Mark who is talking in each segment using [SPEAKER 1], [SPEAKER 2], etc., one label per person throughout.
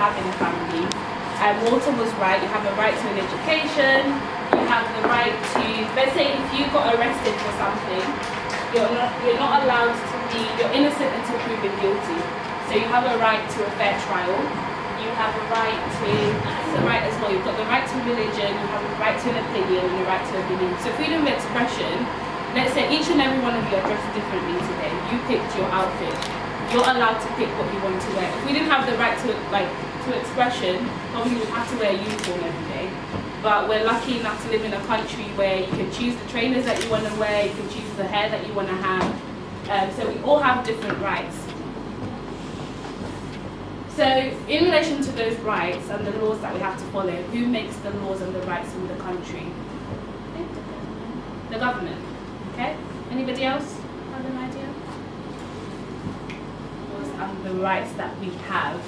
[SPEAKER 1] having a family. Walter was right, you have a right to an education, you have the right to, let's say if you got arrested for something, you're not allowed to be, you're innocent until proven guilty. So you have a right to a fair trial, you have a right to, that's the right as well, you've got the right to religion, you have the right to an opinion, and the right to a belief. So freedom of expression, let's say each and every one of you are dressed differently today. You picked your outfit. You're allowed to pick what you want to wear. If we didn't have the right to expression, probably we'd have to wear a uniform every day. But we're lucky enough to live in a country where you can choose the trainers that you want to wear, you can choose the hair that you want to have. So we all have different rights. So in relation to those rights and the laws that we have to follow, who makes the laws and the rights in the country? The government. Okay? Anybody else have an idea? And the rights that we have.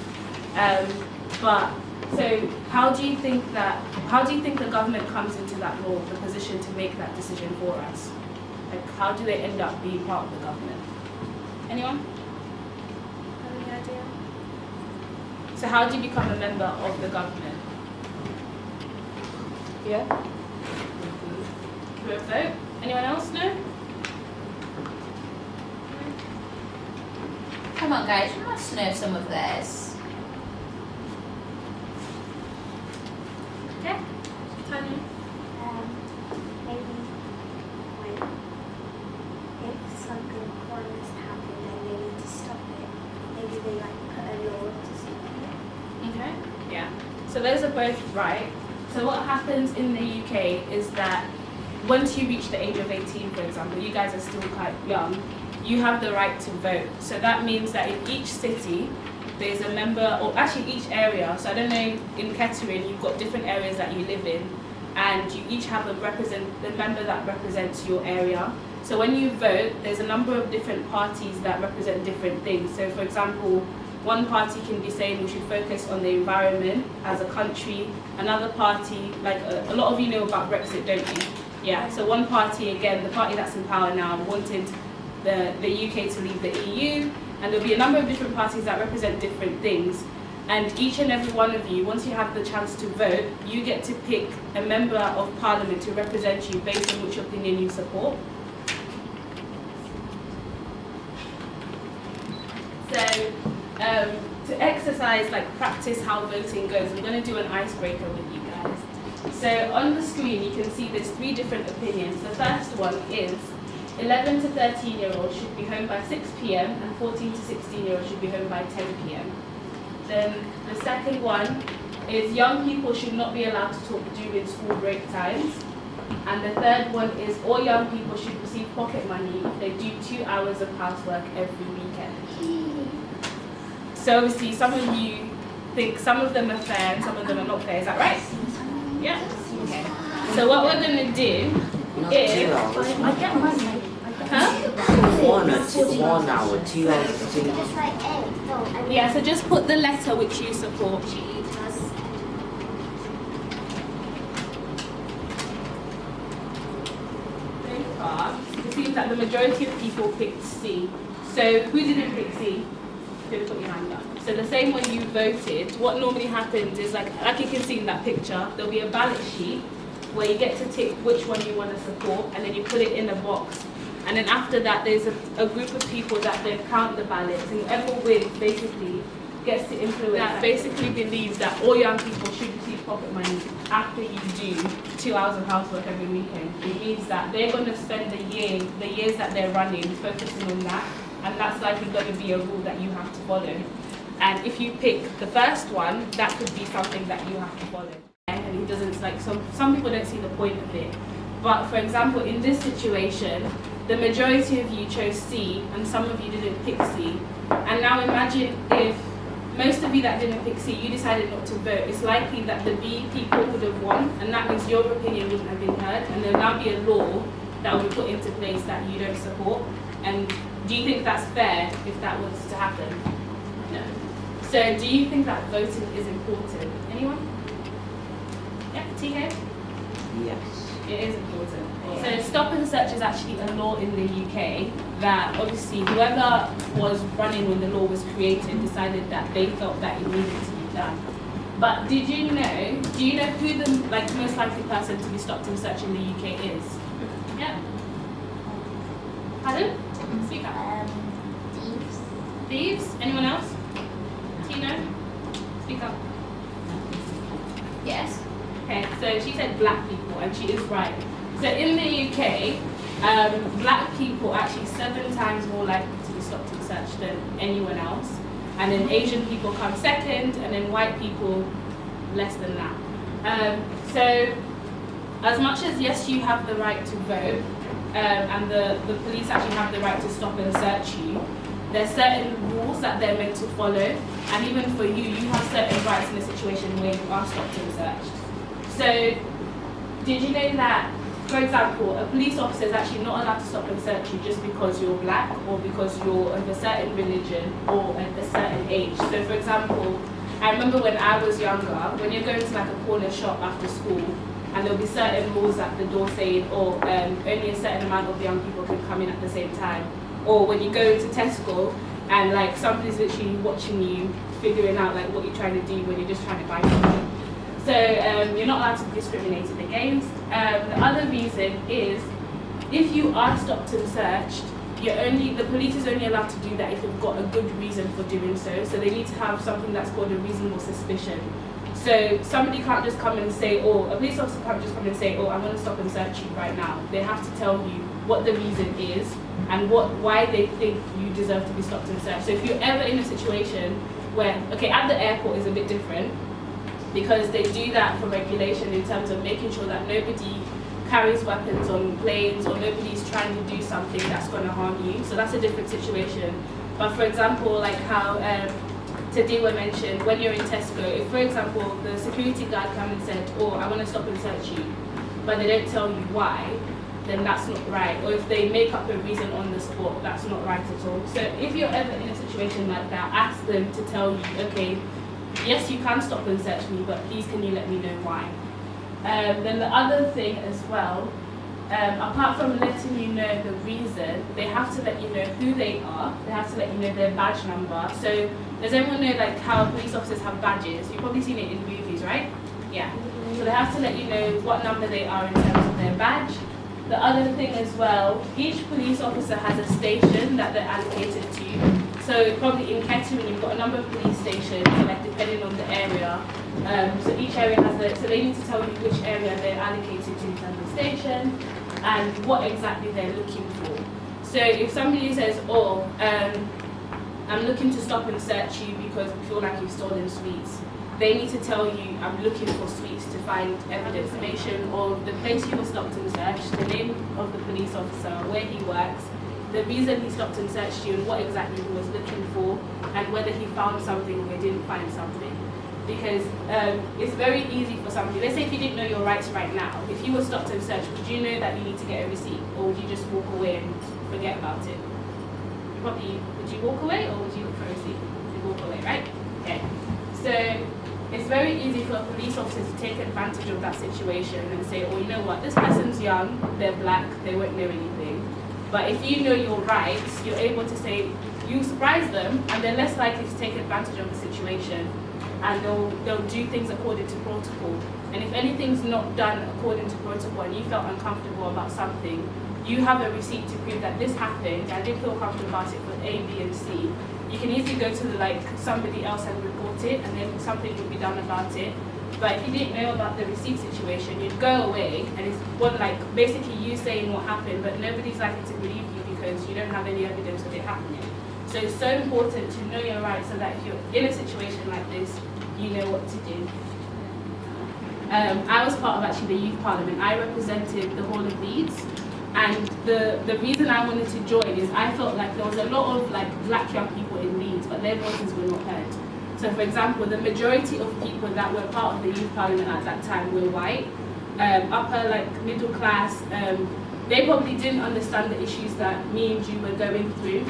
[SPEAKER 1] So how do you think the government comes into that role, the position to make that decision for us? Like, how do they end up being part of the government? Anyone? Have any idea? So how do you become a member of the government? Yeah? Through a vote? Anyone else know?
[SPEAKER 2] Come on guys, you must know some of this.
[SPEAKER 1] Okay? Tanya?
[SPEAKER 3] Maybe if something horrendous happened and they need to stop it, maybe they put a law to stop it.
[SPEAKER 1] Okay. Yeah. So those are both right. So what happens in the UK is that once you reach the age of 18, for example, you guys are still quite young, you have the right to vote. So that means that in each city, there's a member, or actually each area, so I don't know, in Kettering, you've got different areas that you live in, and you each have a member that represents your area. So when you vote, there's a number of different parties that represent different things. So for example, one party can be saying we should focus on the environment as a country. Another party, like a lot of you know about Brexit, don't you? Yeah, so one party, again, the party that's in power now, wanted the UK to leave the EU, and there'll be a number of different parties that represent different things. And each and every one of you, once you have the chance to vote, you get to pick a member of parliament to represent you based on which opinion you support. So, to exercise, practice how voting goes, I'm going to do an icebreaker with you guys. So on the screen, you can see there's 3 different opinions. The first one is 11 to 13-year-olds should be home by 6 p.m. and 14 to 16-year-olds should be home by 10 p.m. Then the second one is young people should not be allowed to talk during school break times. And the third one is all young people should receive pocket money if they do 2 hours of housework every weekend. So obviously some of you think some of them are fair and some of them are not fair. Is that right? Yeah? Okay. So what we're going to do is...
[SPEAKER 3] I get money.
[SPEAKER 1] Huh?
[SPEAKER 4] 1 hour, 2 hours, 2 hours.
[SPEAKER 3] Just like egg. No, I mean,
[SPEAKER 1] Yeah, so just put the letter which you support. So far, it seems that the majority of people picked C. So who didn't pick C? Don't put your hand up. So the same when you voted, what normally happens is like you can see in that picture, there'll be a ballot sheet where you get to tick which one you want to support, and then you put it in a box. And then after that, there's a group of people that then count the ballots, and whoever wins basically gets to influence. That basically believes that all young people should receive pocket money after you do 2 hours of housework every weekend. It means that they're going to spend the years that they're running focusing on that, and that's likely going to be a rule that you have to follow. And if you pick the first one, that could be something that you have to follow. And he doesn't, some people don't see the point of it. But for example, in this situation, the majority of you chose C and some of you didn't pick C. And now imagine if most of you that didn't pick C, you decided not to vote. It's likely that the B people would have won, and that means your opinion wouldn't have been heard, and there'll now be a law that will be put into place that you don't support. And do you think that's fair if that was to happen? No. So do you think that voting is important? Anyone? Yeah, TK?
[SPEAKER 4] Yes.
[SPEAKER 1] It is important. So stop and search is actually a law in the UK that obviously whoever was running when the law was created decided that they felt that it needed to be done. But do you know who the most likely person to be stopped and searched in the UK is? Yeah. Pardon? Speak up.
[SPEAKER 3] Thieves.
[SPEAKER 1] Thieves? Anyone else? Tina? Speak up.
[SPEAKER 2] Yes.
[SPEAKER 1] Okay, so she said black people, and she is right. So in the UK, black people are actually 7 times more likely to be stopped and searched than anyone else. And then Asian people come second, and then white people less than that. So as much as yes, you have the right to vote, and the police actually have the right to stop and search you, there's certain rules that they're meant to follow, and even for you, you have certain rights in a situation where you are stopped and searched. So did you know that, for example, a police officer is actually not allowed to stop and search you just because you're black or because you're of a certain religion or at a certain age? So for example, I remember when I was younger, when you're going to like a corner shop after school, and there'll be certain rules at the door saying, only a certain amount of young people can come in at the same time. Or when you go to Tesco and like somebody's literally watching you, figuring out like what you're trying to do when you're just trying to buy something. So you're not allowed to be discriminated against. The other reason is if you are stopped and searched, the police is only allowed to do that if you've got a good reason for doing so. So they need to have something that's called a reasonable suspicion. So somebody can't just come and say, a police officer can't just come and say, I'm going to stop and search you right now. They have to tell you what the reason is and why they think you deserve to be stopped and searched. So if you're ever in a situation where, at the airport is a bit different, because they do that for regulation in terms of making sure that nobody carries weapons on planes or nobody's trying to do something that's going to harm you. So that's a different situation. But for example, like how Tadiwa mentioned, when you're in Tesco, if for example the security guard came and said, I want to stop and search you, but they don't tell you why, then that's not right. Or if they make up a reason on the spot, that's not right at all. So if you're ever in a situation like that, ask them to tell you, yes, you can stop and search me, but please can you let me know why? Then the other thing as well, apart from letting you know the reason, they have to let you know who they are. They have to let you know their badge number. So does everyone know like how police officers have badges? You've probably seen it in movies, right? Yeah. So they have to let you know what number they are in terms of their badge. The other thing as well, each police officer has a station that they're allocated to. So probably in Kettering, you've got a number of police stations, like depending on the area. So each area has so they need to tell you which area they're allocated to in terms of station and what exactly they're looking for. So if somebody says, I'm looking to stop and search you because we feel like you've stolen sweets, they need to tell you, I'm looking for sweets to find evidence, information of the place you were stopped and searched, the name of the police officer, where he works, the reason he stopped and searched you and what exactly he was looking for, and whether he found something or he didn't find something. Because it's very easy for somebody, let's say if you didn't know your rights right now, if you were stopped and searched, would you know that you need to get a receipt, or would you just walk away and forget about it? Would you walk away, or would you look for a receipt? You walk away, right? Okay. So it's very easy for a police officer to take advantage of that situation and say, you know what, this person's young, they're black, they won't know anything. But if you know your rights, you're able to say, you surprise them, and they're less likely to take advantage of the situation, and they'll do things according to protocol. And if anything's not done according to protocol and you felt uncomfortable about something, you have a receipt to prove that this happened, I didn't feel comfortable about it for A, B, and C. You can easily go to somebody else and report it, and then something will be done about it. But if you didn't know about the receipt situation, you'd go away, and it's basically you saying what happened, but nobody's likely to believe you because you don't have any evidence of it happening. So it's so important to know your rights so that if you're in a situation like this, you know what to do. I was part of actually the youth parliament. I represented the whole of Leeds, and the reason I wanted to join is I felt like there was a lot of black young people in Leeds, but their voices were not heard. So for example, the majority of people that were part of the youth parliament at that time were white, upper middle class. They probably didn't understand the issues that me and you were going through.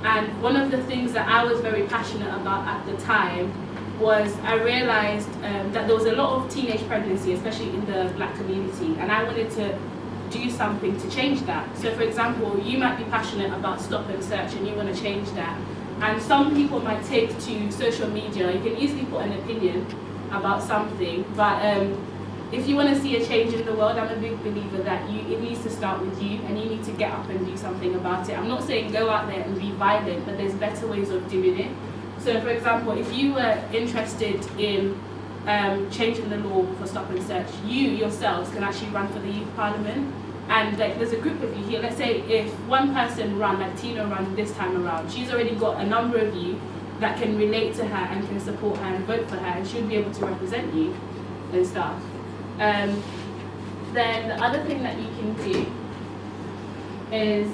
[SPEAKER 1] And one of the things that I was very passionate about at the time was I realized that there was a lot of teenage pregnancy, especially in the black community, and I wanted to do something to change that. So for example, you might be passionate about stop and search and you want to change that, And some people might take to social media. You can easily put an opinion about something, but if you want to see a change in the world, I'm a big believer that it needs to start with you, and you need to get up and do something about it. I'm not saying go out there and be violent, but there's better ways of doing it. So for example, if you were interested in changing the law for stop and search, you yourselves can actually run for the youth parliament. And like, there's a group of you here. Let's say if one person ran, like Tina ran this time around, she's already got a number of you that can relate to her and can support her and vote for her, and she'll be able to represent you and stuff. Then the other thing that you can do is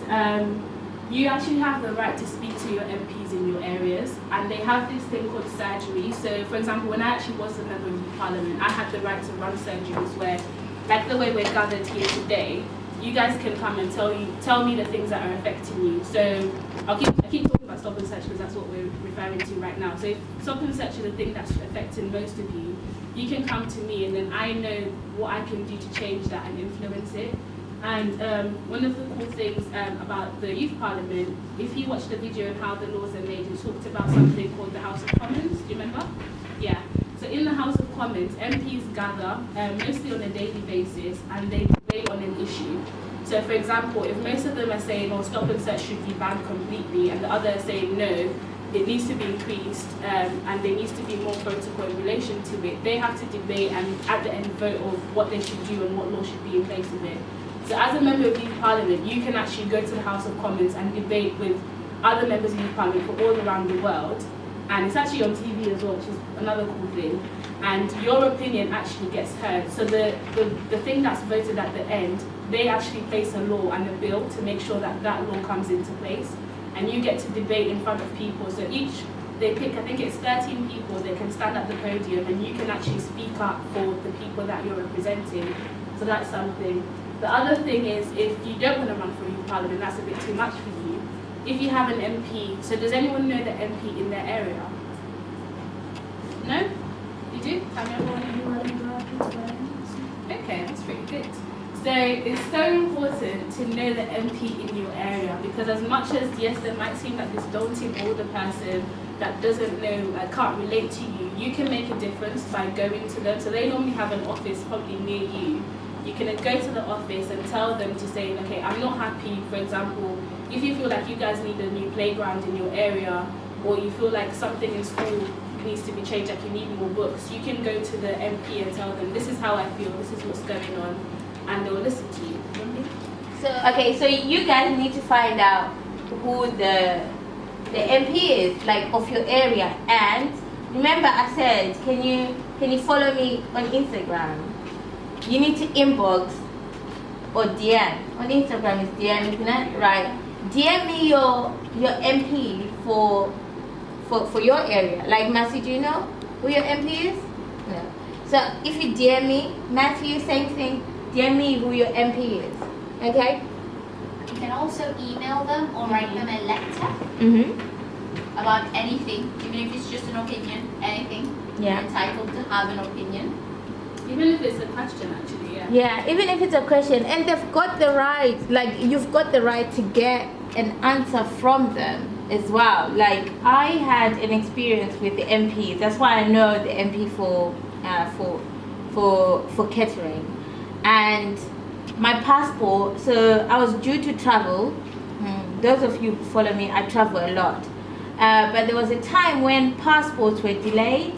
[SPEAKER 1] you actually have the right to speak to your MPs in your areas, and they have this thing called surgery. So for example, when I actually was a member of the parliament, I had the right to run surgeries where, like the way we're gathered here today, you guys can come and tell me the things that are affecting you. So I keep talking about stop and search because that's what we're referring to right now. So if stop and search is the thing that's affecting most of you, you can come to me, and then I know what I can do to change that and influence it. And one of the cool things about the youth parliament, if you watch the video of how the laws are made, it talked about something called the House of Commons. Do you remember? Yeah. So in the House of Commons, MPs gather mostly on a daily basis, and they debate on an issue. So for example, if most of them are saying, oh, stop and search should be banned completely, and the other are saying, no, it needs to be increased, and there needs to be more protocol in relation to it, they have to debate and at the end vote of what they should do and what law should be in place of it. So as a member of youth parliament, you can actually go to the House of Commons and debate with other members of youth parliament from all around the world. And it's actually on TV as well, which is another cool thing. And your opinion actually gets heard. So the thing that's voted at the end, they actually place a law and a bill to make sure that that law comes into place. And you get to debate in front of people. So they pick, I think it's 13 people, they can stand at the podium, and you can actually speak up for the people that you're representing. So that's something. The other thing is, if you don't want to run for youth parliament, that's a bit too much for you. If you have an MP, so does anyone know the MP in their area? No? You do? Okay, that's pretty good. So it's so important to know the MP in your area, because as much as, yes, there might seem like this daunting older person that doesn't know, can't relate to you, you can make a difference by going to them. So they normally have an office probably near you. You can go to the office and tell them to say, okay, I'm not happy, for example, if you feel like you guys need a new playground in your area, or you feel like something in school needs to be changed, like you need more books, you can go to the MP and tell them, this is how I feel, this is what's going on, and they will listen to you.
[SPEAKER 5] So you guys need to find out who the MP is, like, of your area. And remember, I said, can you follow me on Instagram? You need to inbox or DM. On Instagram is DM, isn't it? Right. DM me your MP for your area. Like, Matthew, do you know who your MP is? No. So if you DM me, Matthew, same thing. DM me who your MP is. Okay?
[SPEAKER 2] You can also email them or write them a letter about anything, even if it's just an opinion, anything.
[SPEAKER 5] Yeah.
[SPEAKER 2] You're entitled to have an opinion.
[SPEAKER 1] Even if it's a question, actually, yeah.
[SPEAKER 5] Yeah, even if it's a question, and they've got the right, like, you've got the right to get an answer from them as well. Like, I had an experience with the MP. That's why I know the MP for Kettering. And my passport, so I was due to travel. Those of you who follow me, I travel a lot. But there was a time when passports were delayed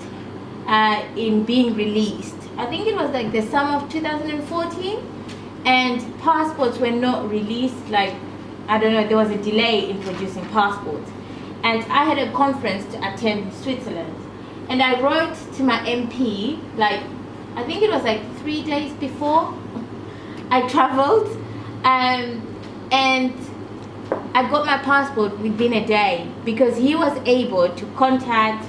[SPEAKER 5] in being released. I think it was like the summer of 2014, and passports were not released. Like, I don't know, there was a delay in producing passports. And I had a conference to attend in Switzerland. And I wrote to my MP, like, I think it was like 3 days before I traveled. And I got my passport within a day, because he was able to contact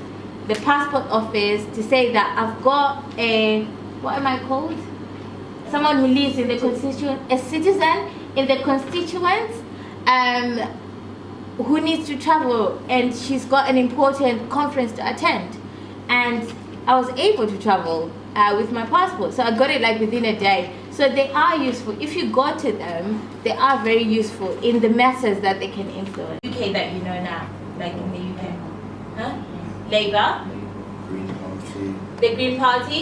[SPEAKER 5] the passport office to say that I've got a, what am I called? Someone who lives in the constituent, a citizen in the constituents, who needs to travel, and she's got an important conference to attend. And I was able to travel with my passport, so I got it like within a day. So they are useful. If you go to them, they are very useful in the masses that they can influence. UK that you know now, like in the UK? Huh? Labour,
[SPEAKER 6] Green Party,
[SPEAKER 5] the Green Party,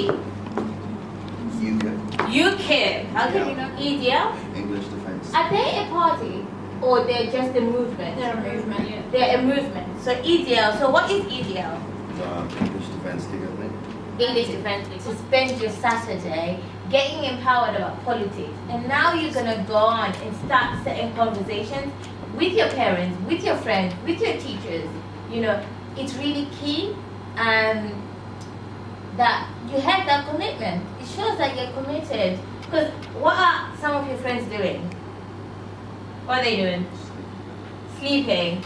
[SPEAKER 6] UKIP,
[SPEAKER 5] UKIP. How can you know EDL?
[SPEAKER 6] English Defence.
[SPEAKER 5] Are they a party or they're just a movement?
[SPEAKER 1] They're a movement, yeah.
[SPEAKER 5] They're a movement. So EDL. So what is EDL?
[SPEAKER 6] English Defence Together.
[SPEAKER 5] English Defence League. To spend your Saturday getting empowered about politics, and now you're gonna go on and start certain conversations with your parents, with your friends, with your teachers. You know, it's really key that you have that commitment. It shows that you're committed. Because what are some of your friends doing? What are they doing? Sleeping.